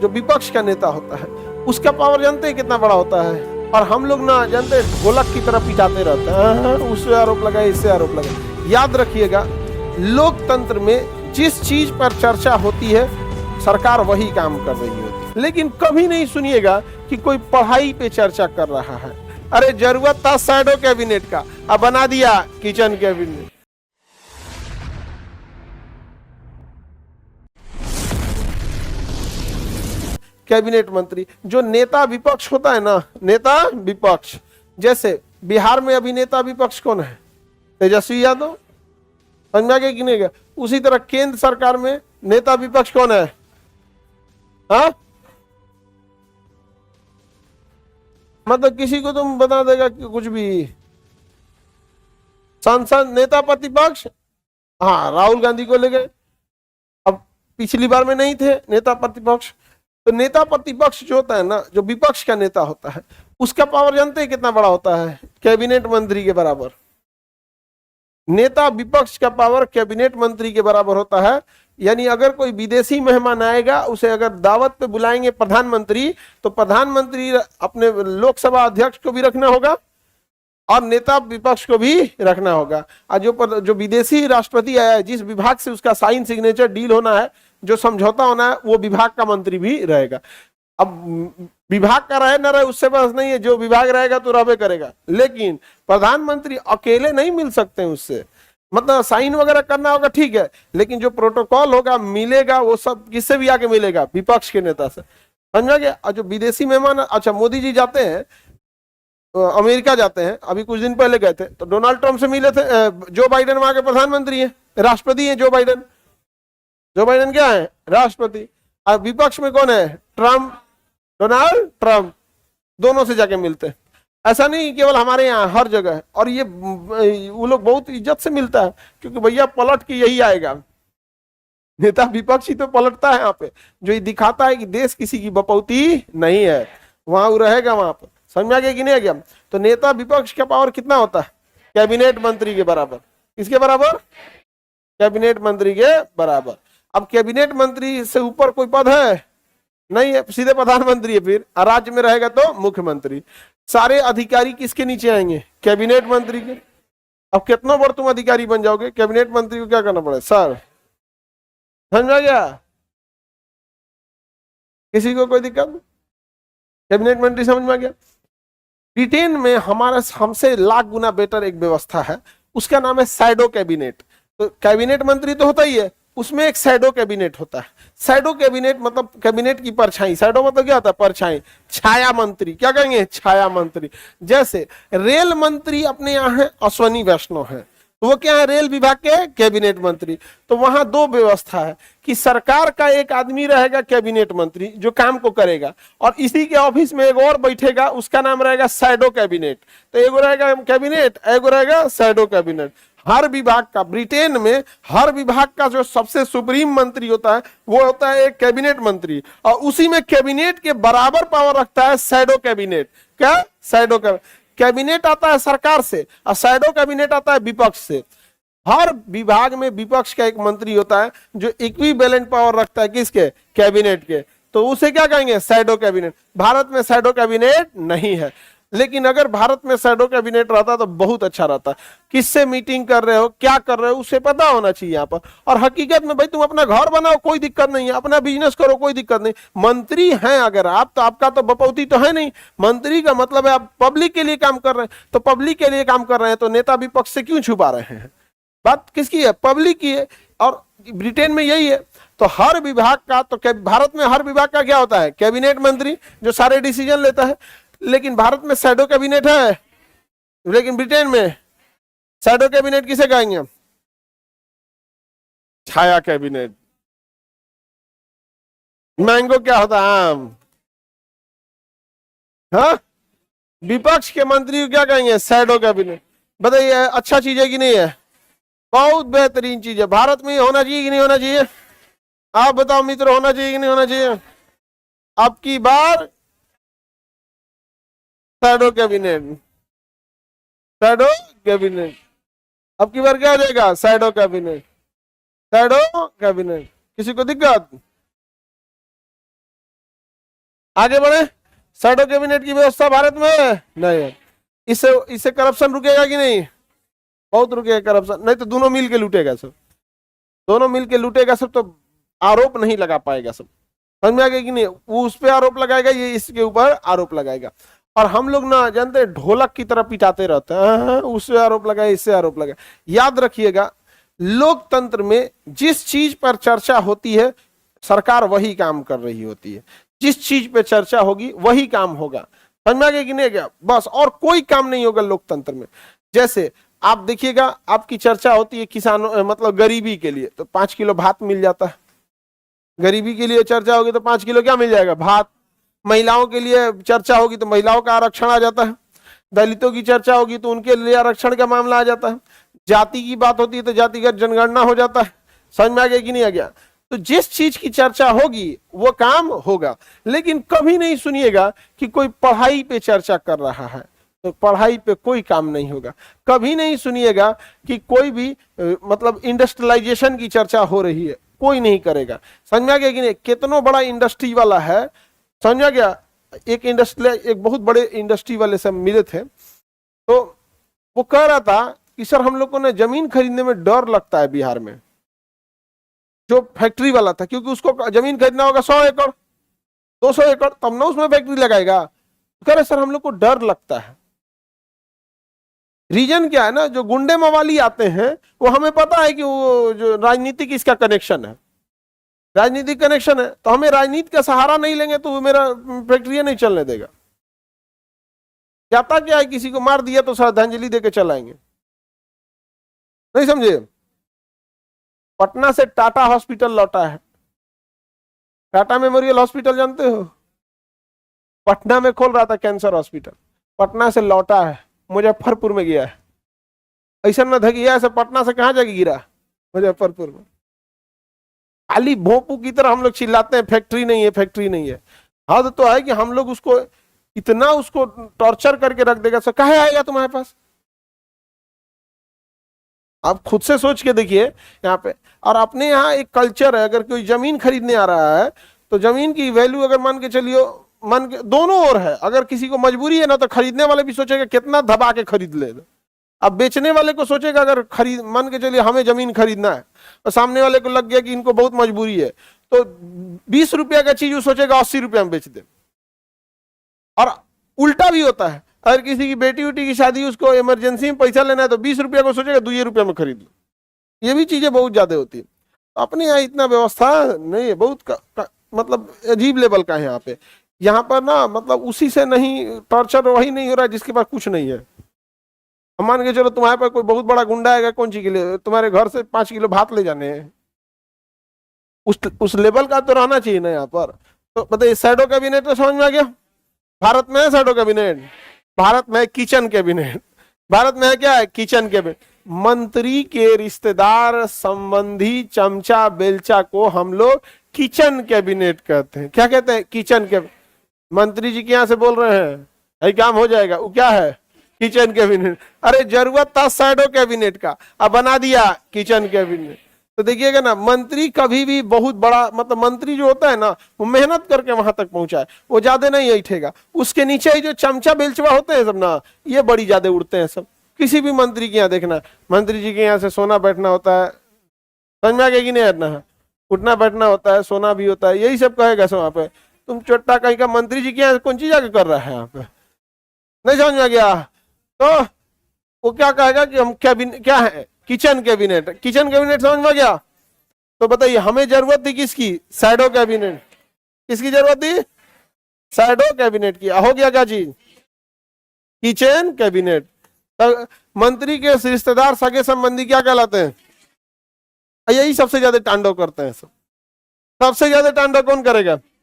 जो विपक्ष का नेता होता है उसका पावर जानते हैं कितना बड़ा होता है, और हम लोग ना जानते हैं गोलक की तरह पिटाते रहते हैं, उससे आरोप लगाए इससे आरोप लगाए। याद रखिएगा, लोकतंत्र में जिस चीज पर चर्चा होती है सरकार वही काम कर रही होती है, लेकिन कभी नहीं सुनिएगा कि कोई पढ़ाई पे चर्चा कर रहा है। अरे जरूरत था शैडो कैबिनेट का, अब बना दिया किचन कैबिनेट। कैबिनेट मंत्री जो नेता विपक्ष होता है ना, नेता विपक्ष, जैसे बिहार में अभी नेता विपक्ष कौन है? तेजस्वी यादव, समझ में आ गया कि नहीं गया? उसी तरह केंद्र सरकार में नेता विपक्ष कौन है? हाँ, मतलब किसी को तुम बता देगा कि कुछ भी सांसद नेता प्रतिपक्ष, हाँ राहुल गांधी को ले गए, अब पिछली बार में नहीं थे नेता प्रतिपक्ष। तो नेता प्रतिपक्ष जो होता है ना, जो विपक्ष का नेता होता है, उसका पावर जानते हैं कितना बड़ा होता है? कैबिनेट मंत्री के बराबर। नेता विपक्ष का पावर कैबिनेट मंत्री के बराबर होता है। यानी अगर कोई विदेशी मेहमान आएगा, उसे अगर दावत पे बुलाएंगे प्रधानमंत्री, तो प्रधानमंत्री अपने लोकसभा अध्यक्ष को भी रखना होगा और नेता विपक्ष को भी रखना होगा। और जो विदेशी राष्ट्रपति आया है, जिस विभाग से उसका साइन सिग्नेचर डील होना है, जो समझौता होना है, वो विभाग का मंत्री भी रहेगा। अब विभाग का रहे ना रहे उससे बस नहीं है, जो विभाग रहेगा तो रहबे करेगा, लेकिन प्रधानमंत्री अकेले नहीं मिल सकते हैं उससे। मतलब साइन वगैरह करना होगा ठीक है, लेकिन जो प्रोटोकॉल होगा मिलेगा वो सब किससे भी आके मिलेगा? विपक्ष के नेता से। समझा गया? और जो विदेशी मेहमान, अच्छा मोदी जी जाते हैं अमेरिका जाते हैं, अभी कुछ दिन पहले गए थे, तो डोनाल्ड ट्रंप से मिले थे। जो बाइडेन वहां के प्रधानमंत्री है, राष्ट्रपति है जो बाइडेन। जो बाइडेन क्या है? राष्ट्रपति। और विपक्ष में कौन है? Trump, Donald Trump. दोनों से जाके मिलते हैं। ऐसा नहीं केवल हमारे यहाँ, हर जगह है। और ये वो लोग बहुत इज्जत से मिलता है, क्योंकि भैया पलट के यही आएगा। नेता विपक्ष ही तो पलटता है यहाँ पे, जो ये दिखाता है कि देश किसी की बपौती नहीं है, वहां वो रहेगा वहां पर। समझ में आ गया कि नहीं आ गया? तो नेता विपक्ष का पावर कितना होता है? कैबिनेट मंत्री के बराबर। किसके बराबर? कैबिनेट मंत्री के बराबर। अब कैबिनेट मंत्री से ऊपर कोई पद है? नहीं है, सीधे प्रधानमंत्री है। फिर राज्य में रहेगा तो मुख्यमंत्री। सारे अधिकारी किसके नीचे आएंगे? कैबिनेट मंत्री के। अब कितना बार तुम अधिकारी बन जाओगे, कैबिनेट मंत्री को क्या करना पड़ेगा? सर, समझ आ गया? किसी को कोई दिक्कत? कैबिनेट मंत्री समझ में आ गया? ब्रिटेन में हमारा हमसे लाख गुना बेटर एक व्यवस्था है, उसका नाम है शैडो कैबिनेट। तो कैबिनेट मंत्री तो होता ही है, उसमें एक शैडो कैबिनेट होता है। शैडो कैबिनेट मतलब कैबिनेट की परछाई। शैडो मतलब क्या होता है? परछाई, छाया मंत्री। क्या कहेंगे? छाया मंत्री। जैसे रेल मंत्री अपने यहाँ है, अश्वनी वैष्णव है, तो वो क्या है? रेल विभाग के कैबिनेट मंत्री। तो वहां दो व्यवस्था है कि सरकार का एक आदमी रहेगा कैबिनेट मंत्री, जो काम को करेगा, और इसी के ऑफिस में एक और बैठेगा, उसका नाम रहेगा शैडो कैबिनेट। तो एगो रहेगा कैबिनेट, एगो रहेगा शैडो कैबिनेट। हर विभाग का, ब्रिटेन में हर विभाग का जो सबसे सुप्रीम मंत्री होता है वो होता है एक कैबिनेट मंत्री, और उसी में कैबिनेट के बराबर पावर रखता है शैडो कैबिनेट। क्या? शैडो कैबिनेट आता है सरकार से, और शैडो कैबिनेट आता है विपक्ष से। हर विभाग में विपक्ष का एक मंत्री होता है जो इक्विवेलेंट पावर रखता है किसके? कैबिनेट के। तो उसे क्या कहेंगे? Shadow cabinet. भारत में शैडो कैबिनेट नहीं है, लेकिन अगर भारत में शैडो कैबिनेट रहता तो बहुत अच्छा रहता। किससे मीटिंग कर रहे हो, क्या कर रहे हो, उसे पता होना चाहिए यहाँ पर। और हकीकत में भाई तुम अपना घर बनाओ, कोई दिक्कत नहीं है, अपना बिजनेस करो, कोई दिक्कत नहीं। मंत्री हैं अगर आप, तो आपका तो बपौती तो है नहीं। मंत्री का मतलब है आप पब्लिक के लिए काम कर रहे हैं। तो पब्लिक के लिए काम कर रहे हैं तो नेता विपक्ष से क्यों छुपा रहे हैं? बात किसकी है? पब्लिक की है। और ब्रिटेन में यही है। तो हर विभाग का, तो भारत में हर विभाग का क्या होता है? कैबिनेट मंत्री, जो सारे डिसीजन लेता है। लेकिन भारत में शैडो कैबिनेट है, लेकिन ब्रिटेन में शैडो कैबिनेट किसे कहेंगे हम? छाया कैबिनेट। मैंगो क्या होता है? आम। हाँ, विपक्ष के मंत्री को क्या कहेंगे? Shadow cabinet. बताइए अच्छा चीज है कि नहीं है? बहुत बेहतरीन चीज है। भारत में होना चाहिए कि नहीं होना चाहिए? आप बताओ मित्र, होना चाहिए कि नहीं होना चाहिए? अब की बार शैडो कैबिनेट, शैडो कैबिनेट। अब की बार क्या हो जाएगा? Shadow cabinet, shadow cabinet. किसी को दिक्कत? आगे बढ़े। शैडो कैबिनेट की व्यवस्था भारत में नहीं है। इससे इससे करप्शन रुकेगा कि नहीं? बहुत रुकेगा करप्शन, नहीं तो दोनों मिल के लूटेगा सब, दोनों मिल के लूटेगा सब, तो आरोप नहीं लगा पाएगा सब। समझ में आ गया कि नहीं? वो उस पर आरोप लगाएगा, ये इसके ऊपर आरोप लगाएगा। और हम लोग ना जानते हैं, ढोलक की तरह पिटाते रहते हैं, उससे आरोप लगाए, इससे आरोप लगाए। याद रखिएगा, लोकतंत्र में जिस चीज पर चर्चा होती है सरकार वही काम कर रही होती है, जिस चीज पे चर्चा होगी वही काम होगा। समझ में आ गया कि नहीं गया? बस, और कोई काम नहीं होगा लोकतंत्र में। जैसे आप देखिएगा, आपकी चर्चा होती है किसानों मतलब गरीबी के लिए, तो 5 किलो भात मिल जाता है। गरीबी के लिए चर्चा होगी तो 5 किलो क्या मिल जाएगा? भात। महिलाओं के लिए चर्चा होगी तो महिलाओं का आरक्षण आ जाता है। दलितों की चर्चा होगी तो उनके लिए आरक्षण का मामला आ जाता है। जाति की बात होती है तो जातिगत जनगणना हो जाता है। समझ में आ गया कि नहीं आ गया? तो जिस चीज की चर्चा होगी वो काम होगा। लेकिन कभी नहीं सुनिएगा कि कोई पढ़ाई पे चर्चा कर रहा है तो पढ़ाई पे कोई काम नहीं होगा। कभी नहीं सुनिएगा कि कोई भी मतलब इंडस्ट्रियलाइजेशन की चर्चा हो रही है, कोई नहीं करेगा। समझ में आ गया कि नहीं? कितनों बड़ा इंडस्ट्री वाला है, समझ में आ गया? एक बहुत बड़े इंडस्ट्री वाले से मिले थे, तो वो कह रहा था कि सर हम लोग को ना जमीन खरीदने में डर लगता है बिहार में। जो फैक्ट्री वाला था, क्योंकि उसको जमीन खरीदना होगा 100 एकड़ 200 एकड़, तब ना उसमें फैक्ट्री लगाएगा। कह रहे सर हम लोग को डर लगता है। रीजन क्या है ना, जो गुंडे मवाली आते हैं वो हमें पता है कि वो जो राजनीतिक इसका कनेक्शन है, राजनीतिक कनेक्शन है, तो हमें राजनीति का सहारा नहीं लेंगे तो वो मेरा फैक्ट्री नहीं चलने देगा। जाता क्या है, किसी को मार दिया तो श्रद्धांजलि देके चलाएंगे। नहीं समझे? पटना से टाटा हॉस्पिटल लौटा है, टाटा मेमोरियल हॉस्पिटल जानते हो? पटना में खोल रहा था कैंसर हॉस्पिटल, पटना से लौटा है, मुजफ्फरपुर में गया है। ऐसा न धगिया से पटना से कहां जाके गिरा? मुजफ्फरपुर में। खाली भोंपू की तरह हम लोग चिल्लाते हैं फैक्ट्री नहीं है, फैक्ट्री नहीं है। हद तो है कि हम लोग उसको इतना उसको टॉर्चर करके रख देगा, सर काहे आएगा तुम्हारे पास? आप खुद से सोच के देखिए यहाँ पे। और अपने यहाँ एक कल्चर है, अगर कोई जमीन खरीदने आ रहा है तो जमीन की वैल्यू अगर मान के चलियो, मान के दोनों ओर है। अगर किसी को मजबूरी है ना तो खरीदने वाले भी सोचेगा कितना दबा के खरीद ले। अब बेचने वाले को सोचेगा, अगर खरीद मान के चलिए हमें जमीन खरीदना है और सामने वाले को लग गया कि इनको बहुत मजबूरी है, तो 20 रुपया का चीज वो सोचेगा 80 रुपया में बेच दे। और उल्टा भी होता है, अगर किसी की बेटी उटी की शादी, उसको इमरजेंसी में पैसा लेना है तो 20 रुपया को सोचेगा 2 रुपया में खरीद लो। ये भी चीजें बहुत ज्यादा होती है। अपने यहाँ इतना व्यवस्था नहीं है, बहुत मतलब अजीब लेवल का है यहाँ पे। यहाँ पर ना मतलब उसी से नहीं टॉर्चर वही नहीं हो रहा है जिसके पास कुछ नहीं है। मान के चलो तुम्हारे पास कोई बहुत बड़ा गुंडा आएगा, कौन चीज के लिए? तुम्हारे घर से 5 किलो भात ले जाने हैं। उस लेवल का तो रहना चाहिए ना यहाँ पर। तो बताइए, शैडो कैबिनेट तो समझ में आ गया? भारत में है शैडो कैबिनेट, भारत में किचन कैबिनेट। भारत में है क्या है? Kitchen cabinet. मंत्री के रिश्तेदार संबंधी चमचा बेलचा को हम लोग किचन कैबिनेट कहते हैं। क्या कहते हैं? Kitchen cabinet. मंत्री जी के यहाँ से बोल रहे हैं, यही काम हो जाएगा, वो क्या है? Kitchen cabinet. अरे जरूरत था शैडो कैबिनेट का, अब बना दिया किचन कैबिनेट। तो देखिएगा ना, मंत्री कभी भी बहुत बड़ा मतलब मंत्री जो होता है ना, वो मेहनत करके वहां तक पहुंचा है, वो ज्यादा नहीं ऐठेगा। उसके नीचे ही जो चमचा बेलचवा होते हैं सब ना, ये बड़ी ज्यादा उड़ते हैं सब। किसी भी मंत्री के यहाँ देखना, मंत्री जी के यहाँ से सोना बैठना होता है। समझ में आ गया कि नहीं? बैठना उठना बैठना होता है, सोना भी होता है, यही सब कहेगा सब वहां पे। तुम चोट्टा कहीं का मंत्री जी के यहाँ कौन चीज आके कर रहा है यहाँ पे? नहीं समझ में आ गया? तो वो क्या कहेगा कि हम कैबिनेट क्या है? Kitchen cabinet. किचन कैबिनेट समझ में गया? तो बताइए, हमें जरूरत थी किसकी? Shadow cabinet. किसकी जरूरत थी? शैडो कैबिनेट की। हो गया क्या चीज? Kitchen cabinet. तो मंत्री के रिश्तेदार सगे संबंधी क्या कहलाते हैं? यही सबसे ज्यादा तांडव करते हैं सब। सबसे ज्यादा तांडव कौन करेगा?